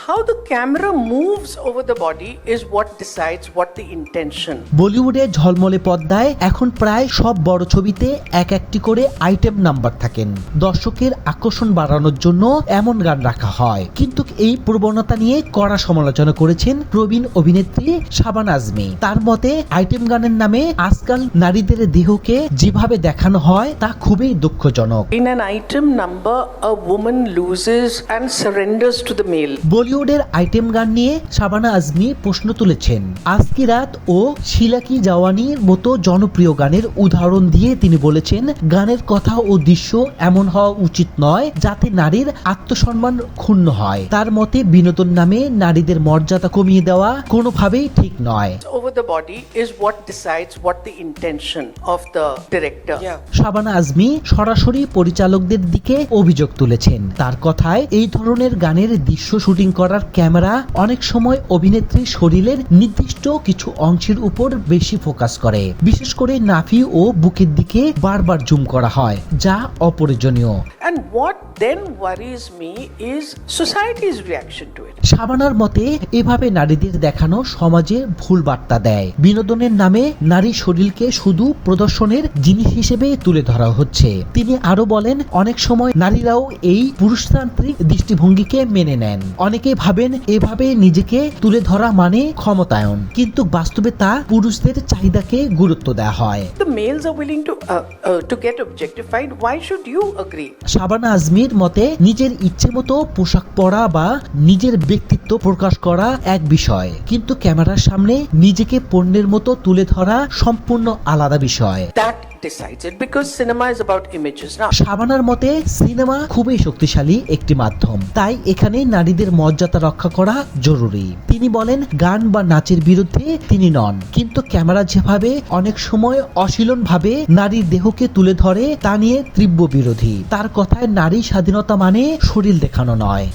how the camera moves over the body is what decides what the intention. বলিউডে ঝলমলে পর্দায় এখন প্রায় সব বড় ছবিতে এক একটি করে আইটেম নাম্বার থাকেন। দর্শকের আকর্ষণ বাড়ানোর জন্য এমন গান রাখা হয়, কিন্তু এই প্রবণতা নিয়ে কড়া সমালোচনা করেছেন প্রবীণ অভিনেত্রী শাবানা আজমি। তার মতে আইটেম গানের নামে আজকাল নারীদের দেহকে যেভাবে দেখানো হয় তা খুবই দুঃখজনক। In an item number, a woman loses and surrenders to the male. বলিউডের আইটেম গান নিয়ে শাবানা আজমি প্রশ্ন তুলেছেন। আজকি রাত ও শিলা কি জাওয়ানির মতো জনপ্রিয় গানের উদাহরণ দিয়ে তিনি বলেছেন, গানের কথা ও দৃশ্য এমন হওয়া উচিত নয় যাতে নারীর আত্মসম্মান ক্ষুণ্ণ হয়। তার মতে বিনোদন নামে নারীদের মর্যাদা কমিয়ে দেওয়া কোনোভাবেই ঠিক নয়। Over the body is what decides what the intention of the director. Shabana Azmi সরাসরি পরিচালকদের দিকে অভিযোগ তুলেছেন। তার কথায় এই ধরনের গানের দৃশ্য শুটিং করার ক্যামেরা অনেক সময় অভিনেত্রীর শরীরের নির্দিষ্ট কিছু অংশের উপর বেশি ফোকাস করে, বিশেষ করে নাভি ও বুকের দিকে বারবার জুম করা হয়, যা অপ্রয়োজনীয়। And what then worries me is society's reaction to it. শাবানার মতে এভাবে নারীদের দেখানো সমাজে ভুল বার্তা দেয়। বিনোদনের নামে নারী শরীরকে শুধু প্রদর্শনের জিনিস হিসেবে তুলে ধরা হচ্ছে। তিনি আরো বলেন, অনেক সময় নারীরাও এই পুরুষতান্ত্রিক দৃষ্টিভঙ্গিকে মেনে নেন। অনেকে ভাবেন এভাবে নিজেকে তুলে ধরা মানে ক্ষমতায়ন, কিন্তু বাস্তবে তা পুরুষদের চাহিদাকে গুরুত্ব দেওয়া হয়। The males are willing to get objectified. Why should you agree? Shabana Ajmer মতে নিজের ইচ্ছে মতো পোশাক পরা বা নিজের ব্যক্তিত্ব প্রকাশ করা এক বিষয়, কিন্তু ক্যামেরার সামনে নিজেকে পণ্যের মতো তুলে ধরা সম্পূর্ণ আলাদা বিষয়। That decides it, because cinema is about images. Now, শাবানার মতে সিনেমা খুবই শক্তিশালী একটি মাধ্যম, তাই এখানে নারীদের মর্যাদা রক্ষা করা জরুরি। তিনি বলেন, গান বা নাচের বিরুদ্ধে তিনি নন, কিন্তু ক্যামেরা যেভাবে অনেক সময় অশীলনভাবে নারীর দেহকে তুলে ধরে তা নিয়ে তীব্র বিরোধী। তার কথায় নারী স্বাধীনতা মানে শরীর দেখানো নয়।